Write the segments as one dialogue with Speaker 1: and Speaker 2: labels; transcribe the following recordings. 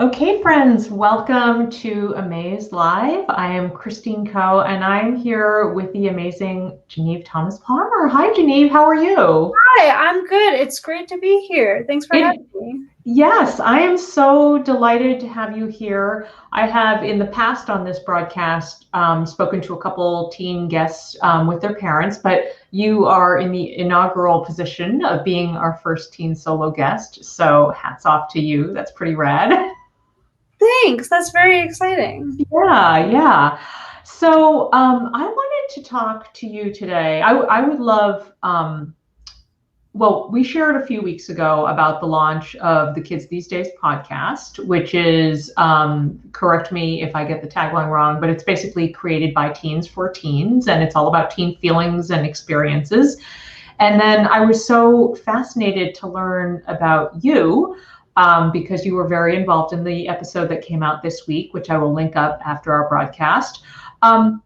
Speaker 1: Okay, friends, welcome to Amaze Live. I am Christine Coe, and I'm here with the amazing Geneve Thomas Palmer. Hi, Geneve. How are you?
Speaker 2: Hi, I'm good. It's great to be here. Thanks for
Speaker 1: It,
Speaker 2: having me.
Speaker 1: yes, I am so delighted to have you here. I have, in the past on this broadcast, spoken to a couple teen guests with their parents, but you are in the inaugural position of being our first teen solo guest. So hats off to you. That's pretty rad.
Speaker 2: Thanks. That's very exciting.
Speaker 1: Yeah. So I wanted to talk to you today. I would love, well, we shared a few weeks ago about the launch of the Kids These Days podcast, which is, correct me if I get the tagline wrong, but it's basically created by teens for teens, and it's all about teen feelings and experiences. And then I was so fascinated to learn about you because you were very involved in the episode that came out this week, which I will link up after our broadcast. Um,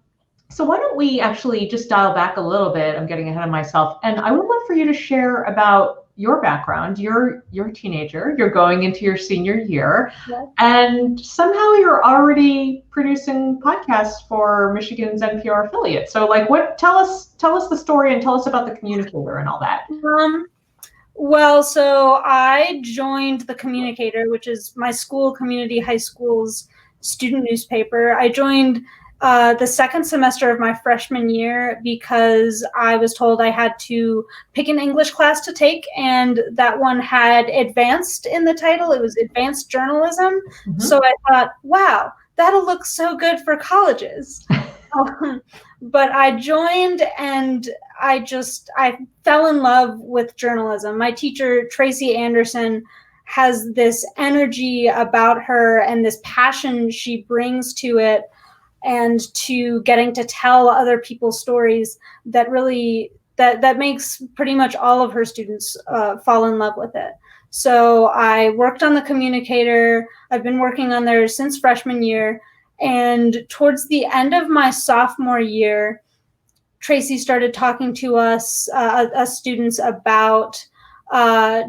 Speaker 1: so why don't we actually just dial back a little bit? I'm getting ahead of myself. And I would love for you to share about your background. You're a teenager, you're going into your senior year,
Speaker 2: Yes.
Speaker 1: and somehow you're already producing podcasts for Michigan's NPR affiliate. So like what tell us the story and tell us about the communicator and all that.
Speaker 2: Um, so I joined the Communicator, which is my school, community high school's student newspaper. I joined the second semester of my freshman year because I was told I had to pick an English class to take, and that one had advanced in the title. It was advanced journalism.
Speaker 1: Mm-hmm.
Speaker 2: So I thought, wow, that'll look so good for colleges. But I joined and I fell in love with journalism. My teacher, Tracy Anderson, has this energy about her and this passion she brings to it and to getting to tell other people's stories that really that makes pretty much all of her students fall in love with it. So I worked on the Communicator. I've been working on there since freshman year. And towards the end of my sophomore year, Tracy started talking to us students about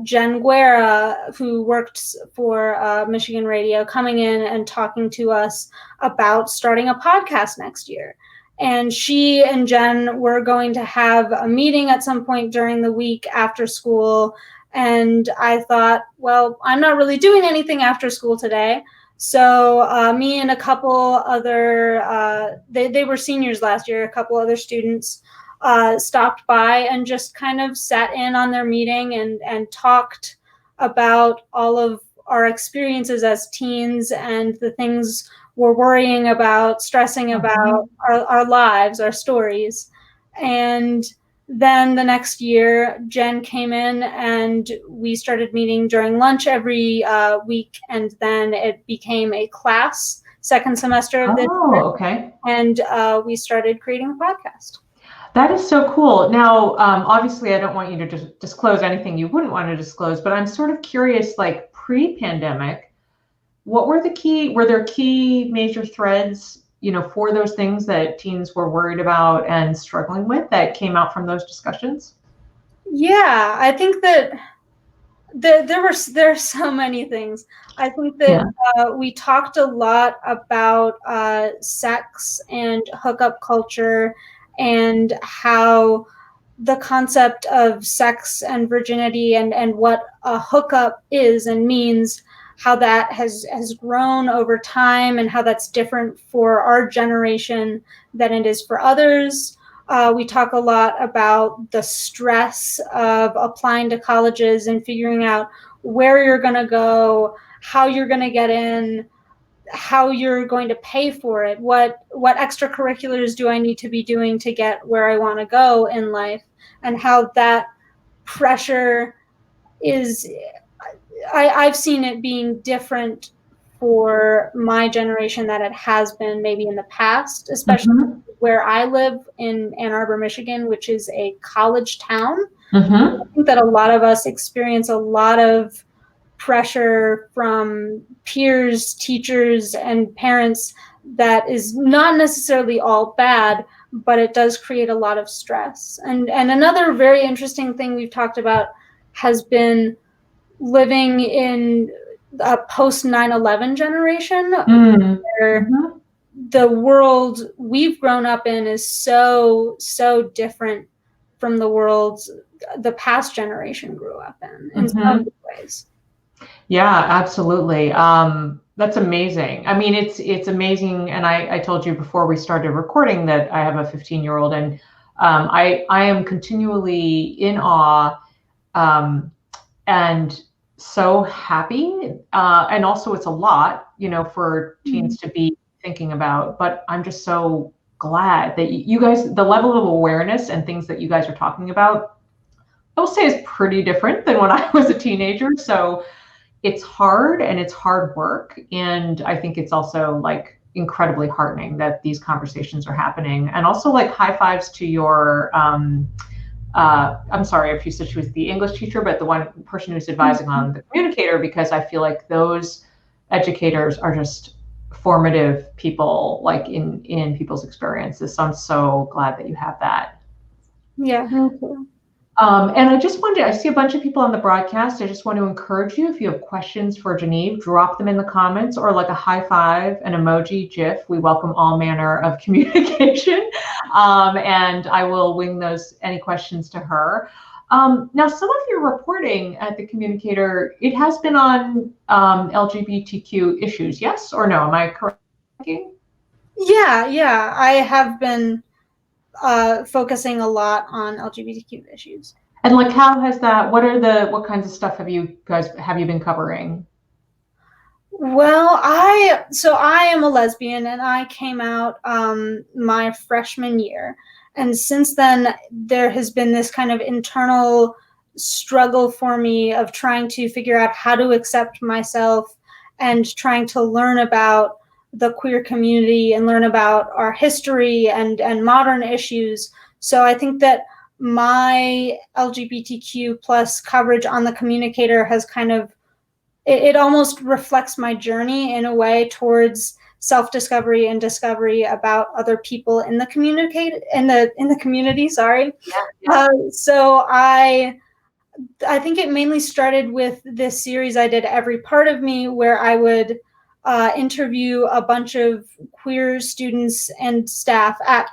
Speaker 2: Jen Guerra, who worked for Michigan Radio, coming in and talking to us about starting a podcast next year. And she and Jen were going to have a meeting at some point during the week after school. And I thought, well, I'm not really doing anything after school today. So me and a couple other, they were seniors last year, a couple other students stopped by and just kind of sat in on their meeting and talked about all of our experiences as teens and the things we're worrying about, stressing about, our lives, our stories. And then the next year, Jen came in and we started meeting during lunch every week. And then it became a class second semester of this year.
Speaker 1: Okay.
Speaker 2: And we started creating a podcast.
Speaker 1: That is so cool. Now, obviously, I don't want you to just disclose anything you wouldn't want to disclose, but I'm sort of curious, like pre-pandemic, were there key major threads, for those things that teens were worried about and struggling with that came out from those discussions?
Speaker 2: Yeah, I think that there are so many things. I think that we talked a lot about sex and hookup culture and how the concept of sex and virginity and what a hookup is and means, how that has grown over time and how that's different for our generation than it is for others. We talk a lot about the stress of applying to colleges and figuring out where you're going to go, how you're going to get in, how you're going to pay for it, what extracurriculars do I need to be doing to get where I want to go in life, and how that pressure is, I've seen it being different for my generation that it has been maybe in the past, especially where I live in Ann Arbor, Michigan, which is a college town. I think that a lot of us experience a lot of pressure from peers, teachers, and parents that is not necessarily all bad, but it does create a lot of stress. And another very interesting thing we've talked about has been living in a post 9/11 generation where
Speaker 1: Mm-hmm.
Speaker 2: the world we've grown up in is so different from the world the past generation grew up in so many ways.
Speaker 1: Yeah, absolutely. That's amazing. I mean, it's amazing. And I told you before we started recording that I have a 15-year-old, and I am continually in awe, and so happy. And also, it's a lot, for teens to be thinking about. But I'm just so glad that you guys, the level of awareness and things that you guys are talking about, I will say, is pretty different than when I was a teenager. So it's hard and it's hard work. And I think it's also like incredibly heartening that these conversations are happening. And also, like, high fives to your, I'm sorry if you said she was the English teacher, but the one person who's advising on the communicator, because I feel like those educators are just formative people, like in people's experiences. So I'm so glad that you have that.
Speaker 2: Yeah, me too.
Speaker 1: And I just wanted to, I see a bunch of people on the broadcast. I just want to encourage you, if you have questions for Geneve, drop them in the comments, or like a high five, an emoji, GIF. We welcome all manner of communication. And I will wing any questions to her. Now, some of your reporting at the communicator, it has been on LGBTQ issues, yes or no? Am I correct?
Speaker 2: Yeah, I have been focusing a lot on LGBTQ issues.
Speaker 1: And like, how has that, what kinds of stuff have you been covering?
Speaker 2: Well, I am a lesbian, and I came out my freshman year. And since then, there has been this kind of internal struggle for me of trying to figure out how to accept myself and trying to learn about the queer community and learn about our history and modern issues. So I think that my LGBTQ plus coverage on the communicator has kind of, it almost reflects my journey in a way towards self-discovery and discovery about other people in the community. Sorry.
Speaker 1: Yeah.
Speaker 2: So I think it mainly started with this series I did, Every Part of Me, where I would interview a bunch of queer students and staff at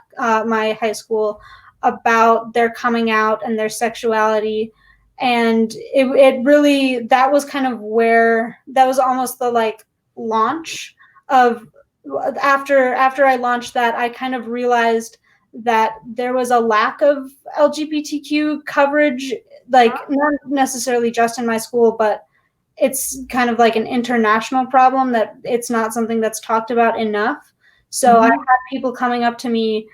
Speaker 2: my high school about their coming out and their sexuality. And it really, that was kind of where, that was almost the like launch of, after I launched that, I kind of realized that there was a lack of LGBTQ coverage, like not necessarily just in my school, but it's kind of like an international problem, that it's not something that's talked about enough. So I had people coming up to me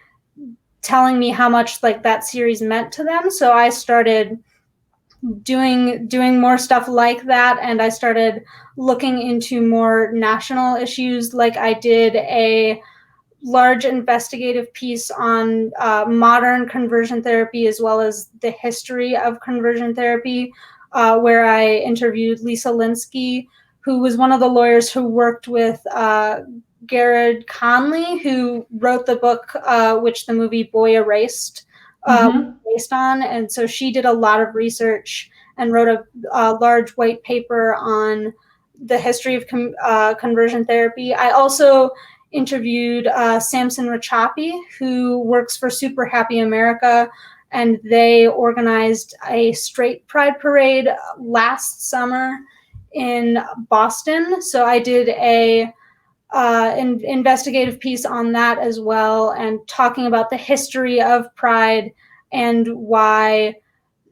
Speaker 2: telling me how much like that series meant to them. So I started doing more stuff like that, and I started looking into more national issues. Like I did a large investigative piece on modern conversion therapy, as well as the history of conversion therapy, where I interviewed Lisa Linsky, who was one of the lawyers who worked with Garrett Conley, who wrote the book which the movie Boy Erased based on. And so she did a lot of research and wrote a large white paper on the history of conversion therapy. I also interviewed Samson Rachapi, who works for Super Happy America, and they organized a straight pride parade last summer in Boston. So I did a investigative piece on that as well, and talking about the history of pride and why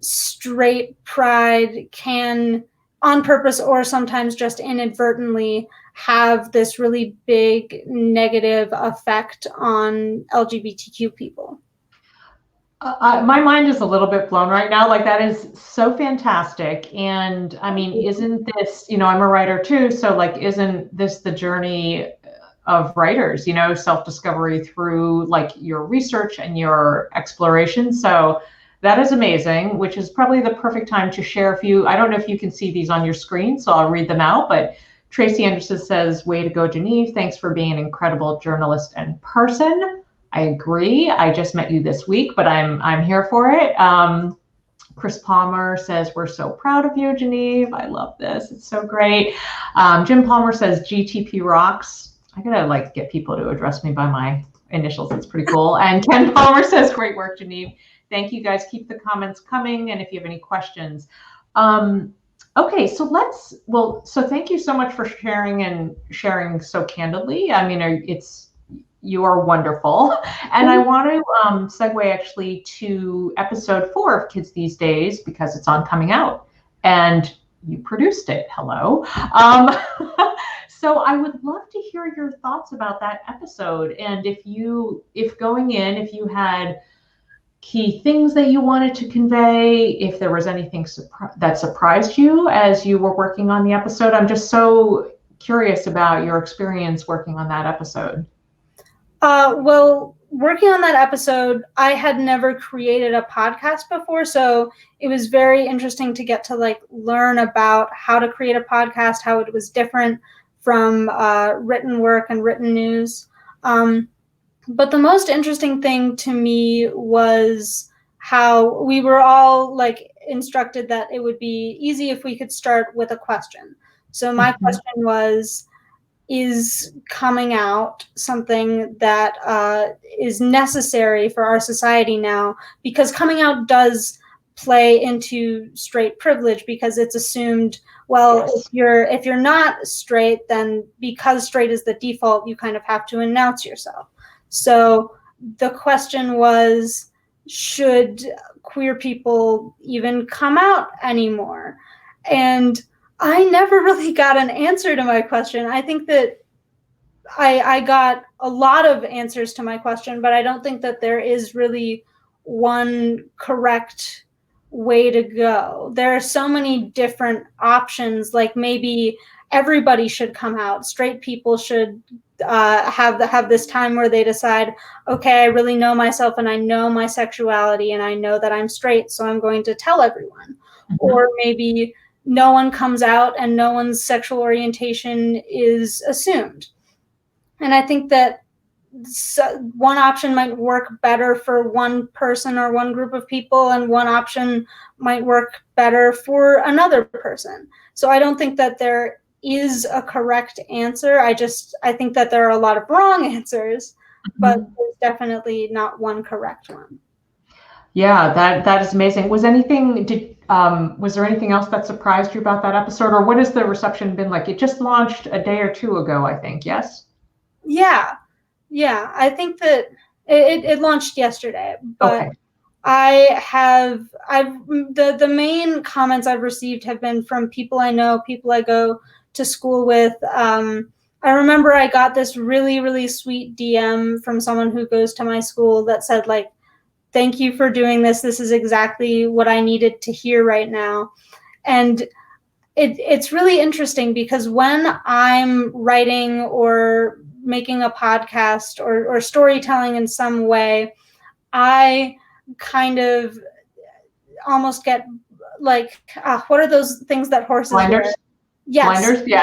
Speaker 2: straight pride can, on purpose or sometimes just inadvertently, have this really big negative effect on LGBTQ people.
Speaker 1: My mind is a little bit blown right now. Like, that is so fantastic. And I mean, isn't this, I'm a writer too. So like, isn't this the journey of writers, self-discovery through like your research and your exploration? So that is amazing, which is probably the perfect time to share a few. I don't know if you can see these on your screen, so I'll read them out. But Tracy Anderson says, "Way to go, Geneve. Thanks for being an incredible journalist and person." I agree. I just met you this week, but I'm here for it. Chris Palmer says, we're so proud of you, Geneve. I love this. It's so great. Jim Palmer says, GTP rocks. I gotta like get people to address me by my initials. It's pretty cool. And Ken Palmer says, great work, Geneve. Thank you guys. Keep the comments coming. And if you have any questions. Okay, so thank you so much for sharing so candidly. I mean, you are wonderful. And I want to segue actually to episode 4 of Kids These Days, because it's on coming out and you produced it. Hello. So I would love to hear your thoughts about that episode. And if going in, if you had key things that you wanted to convey, if there was anything that surprised you as you were working on the episode. I'm just so curious about your experience working on that episode.
Speaker 2: Well, working on that episode, I had never created a podcast before, so it was very interesting to get to like learn about how to create a podcast, how it was different from written work and written news. But the most interesting thing to me was how we were all like instructed that it would be easy if we could start with a question. So my question was, is coming out something that is necessary for our society now? Because coming out does play into straight privilege, because it's assumed, well, yes, if you're not straight, then because straight is the default, you kind of have to announce yourself. So the question was, should queer people even come out anymore? And I never really got an answer to my question. I think that I got a lot of answers to my question, but I don't think that there is really one correct way to go. There are so many different options, like maybe everybody should come out. Straight people should have this time where they decide, okay, I really know myself and I know my sexuality and I know that I'm straight, so I'm going to tell everyone. Or maybe no one comes out and no one's sexual orientation is assumed. And I think that one option might work better for one person or one group of people, and one option might work better for another person. So I don't think that there is a correct answer. I think that there are a lot of wrong answers, but there's definitely not one correct one.
Speaker 1: Yeah, that is amazing. Was there anything else that surprised you about that episode, or what has the reception been like? It just launched a day or two ago, I think. Yes.
Speaker 2: Yeah. I think that it launched yesterday, but okay. The main comments I've received have been from people I know, people I go to school with. I remember I got this really, really sweet DM from someone who goes to my school that said, like, thank you for doing this. This is exactly what I needed to hear right now. And it's really interesting, because when I'm writing or making a podcast or storytelling in some way, I kind of almost get like, what are those things that horses
Speaker 1: Blinders?
Speaker 2: wear? Yes.
Speaker 1: Blinders, yeah.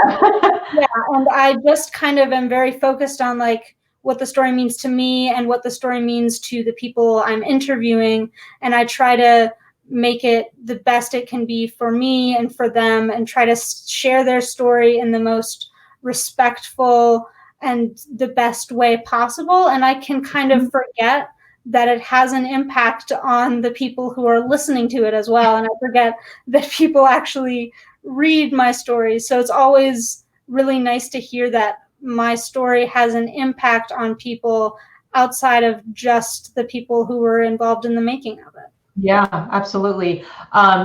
Speaker 2: Yeah, and I just kind of am very focused on like what the story means to me and what the story means to the people I'm interviewing, and I try to make it the best it can be for me and for them, and try to share their story in the most respectful and the best way possible. And I can kind of forget that it has an impact on the people who are listening to it as well. And I forget that people actually read my stories. So it's always really nice to hear that my story has an impact on people outside of just the people who were involved in the making of it.
Speaker 1: Yeah, absolutely.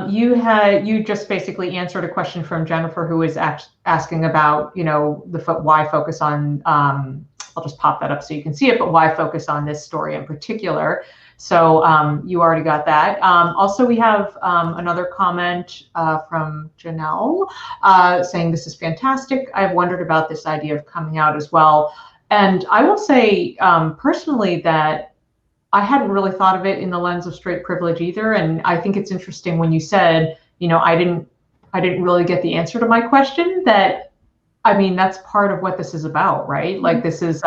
Speaker 1: You just basically answered a question from Jennifer, who was asking about, why focus on, I'll just pop that up so you can see it, but why focus on this story in particular. So you already got that. Also, we have another comment from Janelle saying, this is fantastic. I've wondered about this idea of coming out as well. And I will say personally that I hadn't really thought of it in the lens of straight privilege either. And I think it's interesting when you said, I didn't really get the answer to my question. That, I mean, that's part of what this is about, right? Like this is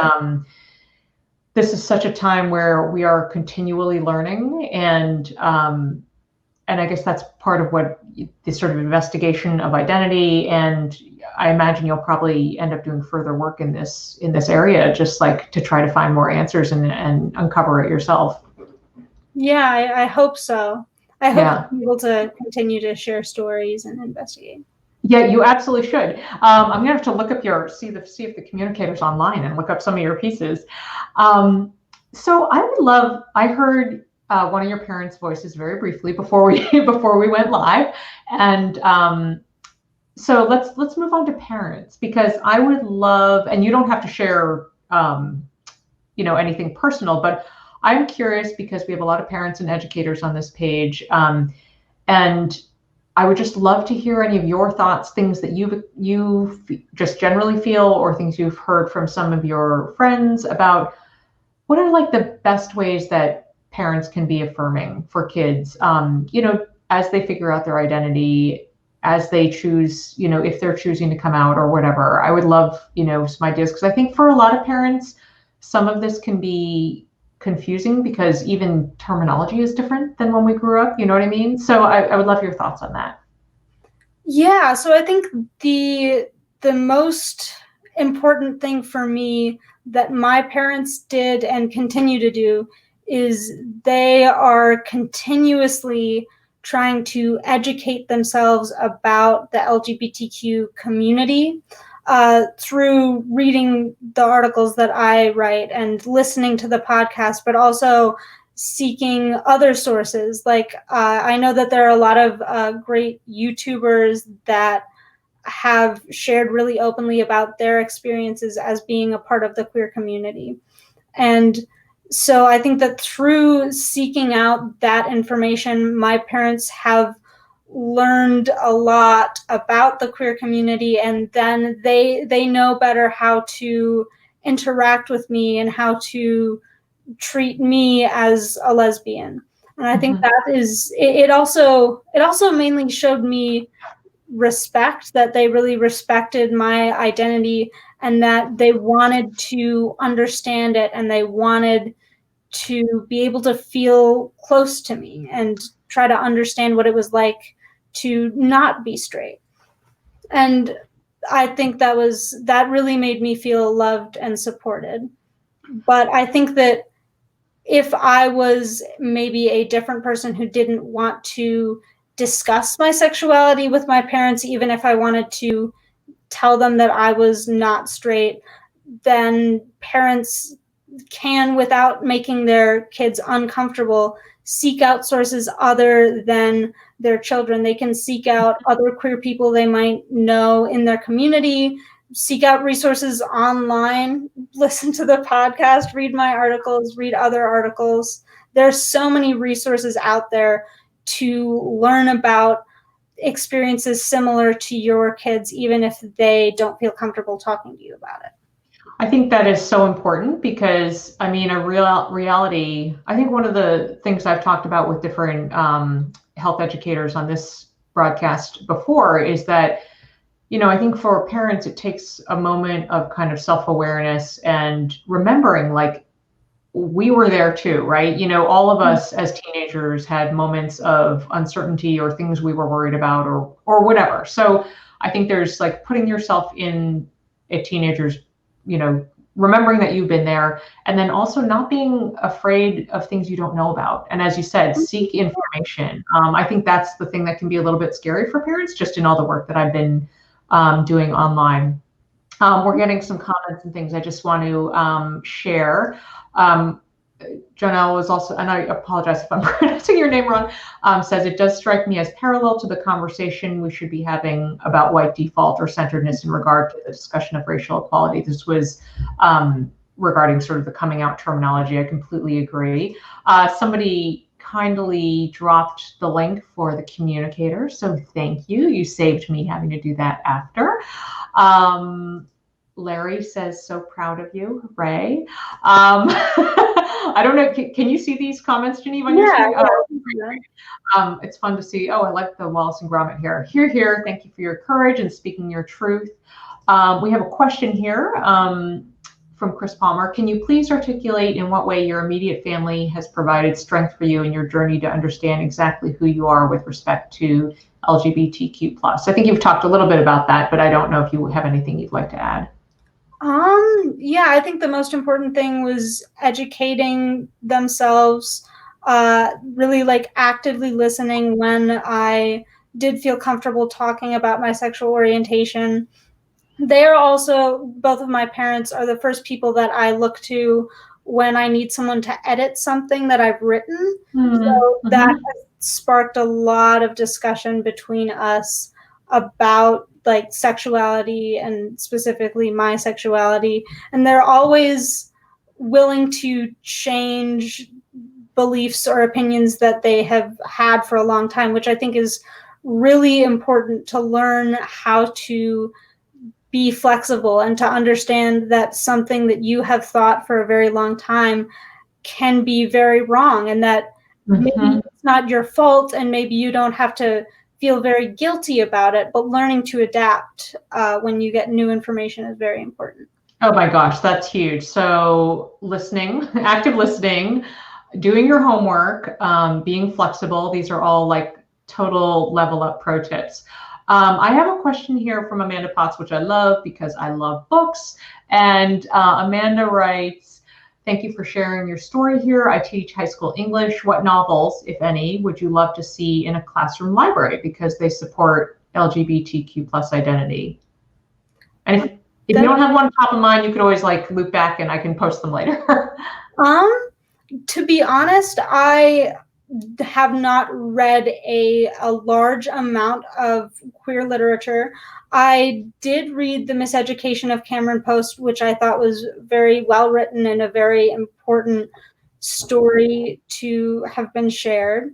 Speaker 1: such a time where we are continually learning, and I guess that's part of what this sort of investigation of identity. And I imagine you'll probably end up doing further work in this area, just like to try to find more answers and uncover it yourself.
Speaker 2: Yeah, I hope so. I hope to be able to continue to share stories and investigate.
Speaker 1: Yeah, you absolutely should. I'm gonna have to look up see if the communicator's online and look up some of your pieces. So I heard one of your parents' voices very briefly before we went live, and so let's move on to parents, because I would love, and you don't have to share anything personal, but I'm curious because we have a lot of parents and educators on this page, and I would just love to hear any of your thoughts, things that you just generally feel, or things you've heard from some of your friends about what are like the best ways that parents can be affirming for kids, as they figure out their identity, as they choose, if they're choosing to come out or whatever. I would love, some ideas, because I think for a lot of parents, some of this can be confusing because even terminology is different than when we grew up. You know what I mean? So I would love your thoughts on that.
Speaker 2: Yeah, so I think the most important thing for me that my parents did and continue to do is they are continuously trying to educate themselves about the LGBTQ community through reading the articles that I write and listening to the podcast, but also seeking other sources. Like I know that there are a lot of great YouTubers that have shared really openly about their experiences as being a part of the queer community. And so I think that through seeking out that information, my parents have learned a lot about the queer community, and then they know better how to interact with me and how to treat me as a lesbian. And I think that is it also mainly showed me respect, that they really respected my identity and that they wanted to understand it and they wanted to be able to feel close to me and try to understand what it was like to not be straight. And I think that really made me feel loved and supported. But I think that if I was maybe a different person who didn't want to discuss my sexuality with my parents, even if I wanted to tell them that I was not straight, then parents can, without making their kids uncomfortable, seek out sources other than their children. They can seek out other queer people they might know in their community, seek out resources online, listen to the podcast, read my articles, read other articles. There's so many resources out there to learn about experiences similar to your kids, even if they don't feel comfortable talking to you about it.
Speaker 1: I think that is so important because, I mean, a reality, I think one of the things I've talked about with different health educators on this broadcast before is that, I think for parents, it takes a moment of kind of self-awareness and remembering, like, we were there too, right? All of us as teenagers had moments of uncertainty or things we were worried about or whatever. So I think there's like putting yourself in a teenager's, remembering that you've been there, and then also not being afraid of things you don't know about. And as you said, seek information. I think that's the thing that can be a little bit scary for parents, just in all the work that I've been doing online. We're getting some comments and things I just want to share. Janelle was also, and I apologize if I'm pronouncing your name wrong, says it does strike me as parallel to the conversation we should be having about white default or centeredness in regard to the discussion of racial equality. This was regarding sort of the coming out terminology. I completely agree. Somebody kindly dropped the link for the communicator, so thank you. You saved me having to do that after. Larry says, so proud of you, Ray. I don't know, can you see these comments, Geneve, on your screen? Oh, it's fun to see. Oh, I like the Wallace and Gromit here. Here, thank you for your courage and speaking your truth. We have a question here from Chris Palmer. Can you please articulate in what way your immediate family has provided strength for you in your journey to understand exactly who you are with respect to LGBTQ+? I think you've talked a little bit about that, but I don't know if you have anything you'd like to add.
Speaker 2: Yeah, I think the most important thing was educating themselves, really like actively listening when I did feel comfortable talking about my sexual orientation. They are also, both of my parents are the first people that I look to when I need someone to edit something that I've written. So that has sparked a lot of discussion between us about like sexuality and specifically my sexuality. And they're always willing to change beliefs or opinions that they have had for a long time, which I think is really important to learn how to be flexible and to understand that something that you have thought for a very long time can be very wrong, and that maybe it's not your fault and maybe you don't have to feel very guilty about it, but learning to adapt when you get new information is very important.
Speaker 1: Oh my gosh, that's huge. So listening, active listening, doing your homework, being flexible, these are all like total level up pro tips. I have a question here from Amanda Potts, which I love because I love books. And Amanda writes, thank you for sharing your story here. I teach high school English. What novels, if any, would you love to see in a classroom library because they support LGBTQ+ identity? And if you don't have one top of mind, you could always like loop back and I can post them later.
Speaker 2: To be honest, I have not read a large amount of queer literature. I did read The Miseducation of Cameron Post, which I thought was very well written and a very important story to have been shared.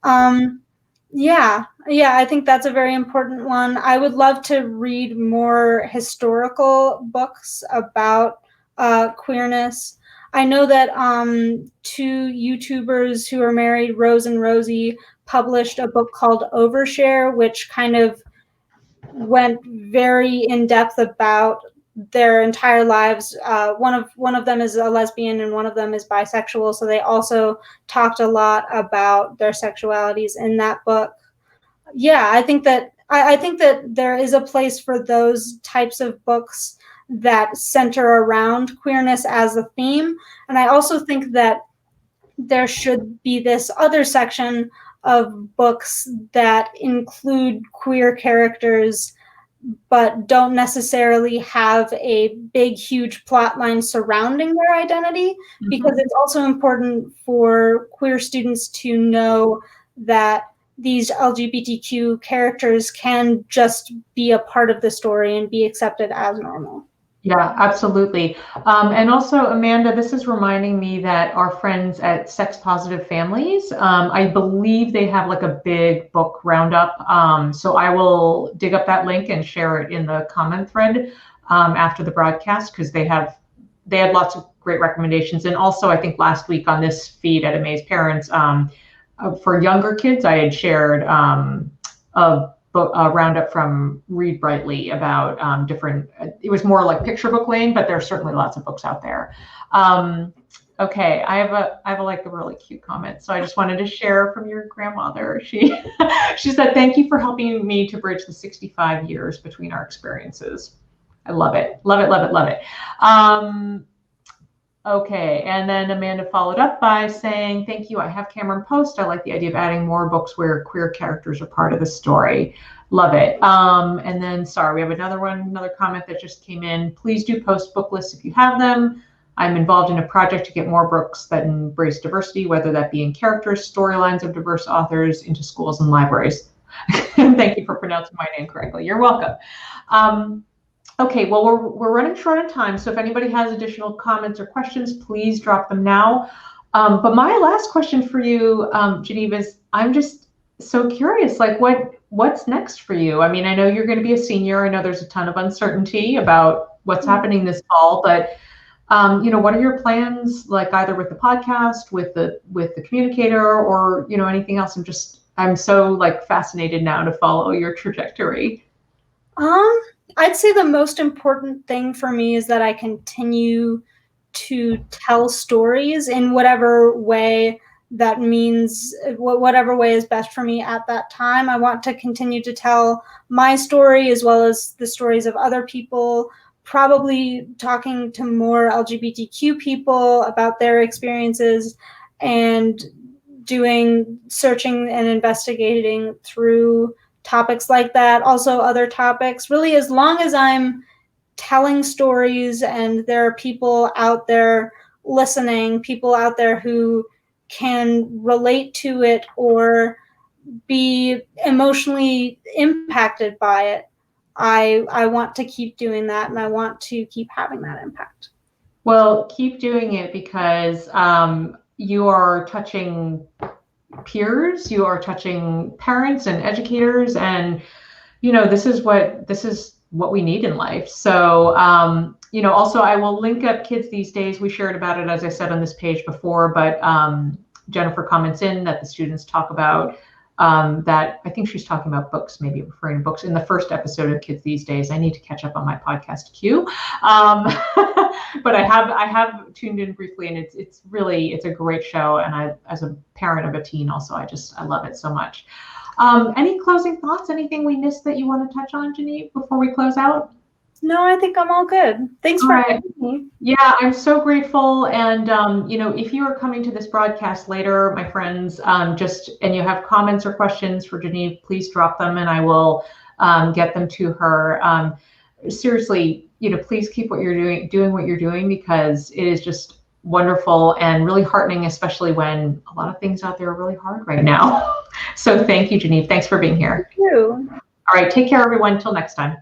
Speaker 2: Yeah, I think that's a very important one. I would love to read more historical books about queerness. I know that two YouTubers who are married, Rose and Rosie, published a book called Overshare, which kind of went very in depth about their entire lives. One of them is a lesbian and one of them is bisexual, so they also talked a lot about their sexualities in that book. Yeah, I think that there is a place for those types of books that center around queerness as a theme. And I also think that there should be this other section of books that include queer characters but don't necessarily have a big, huge plot line surrounding their identity, because it's also important for queer students to know that these LGBTQ characters can just be a part of the story and be accepted as normal.
Speaker 1: Yeah, absolutely. And also, Amanda, this is reminding me that our friends at Sex Positive Families, I believe they have like a big book roundup. So I will dig up that link and share it in the comment thread after the broadcast, because they had lots of great recommendations. And also, I think last week on this feed at Amaze Parents, for younger kids, I had shared a roundup from Read Brightly about different, it was more like picture book lane, but there's certainly lots of books out there. Okay, I have like a really cute comment. So I just wanted to share from your grandmother. She said, thank you for helping me to bridge the 65 years between our experiences. I love it. Love it, love it, love it. Okay, and then Amanda followed up by saying, thank you, I have Cameron Post. I like the idea of adding more books where queer characters are part of the story. Love it. And then, sorry, we have another comment that just came in. Please do post book lists if you have them. I'm involved in a project to get more books that embrace diversity, whether that be in characters, storylines of diverse authors, into schools and libraries. Thank you for pronouncing my name correctly. You're welcome. Okay, well, we're running short on time, so if anybody has additional comments or questions, please drop them now. But my last question for you, Geneve, is I'm just so curious, like what's next for you? I mean, I know you're going to be a senior. I know there's a ton of uncertainty about what's happening this fall, but what are your plans, like either with the podcast, with the communicator, or anything else? I'm so like fascinated now to follow your trajectory.
Speaker 2: I'd say the most important thing for me is that I continue to tell stories in whatever way that means, whatever way is best for me at that time. I want to continue to tell my story as well as the stories of other people, probably talking to more LGBTQ people about their experiences, and doing searching and investigating through topics like that, also other topics. Really, as long as I'm telling stories and there are people out there listening, people out there who can relate to it or be emotionally impacted by it, I want to keep doing that, and I want to keep having that impact.
Speaker 1: Well, keep doing it, because you are touching peers, you are touching parents and educators, and this is what we need in life. So also, I will link up Kids These Days. We shared about it, as I said, on this page before, but Jennifer comments in that the students talk about that. I think she's talking about books, maybe referring to books in the first episode of Kids These Days. I need to catch up on my podcast queue. But I have tuned in briefly, and it's a great show. And I, as a parent of a teen, also, I love it so much. Any closing thoughts? Anything we missed that you want to touch on, Geneve, before we close out?
Speaker 2: No, I think I'm all good. Thanks for having me.
Speaker 1: Yeah, I'm so grateful. And, if you are coming to this broadcast later, my friends, and you have comments or questions for Geneve, please drop them and I will get them to her. Seriously, please keep what you're doing what you're doing, because it is just wonderful and really heartening, especially when a lot of things out there are really hard right now. So thank you, Geneve. Thanks for being here.
Speaker 2: Thank you.
Speaker 1: All right. Take care, everyone. Till next time.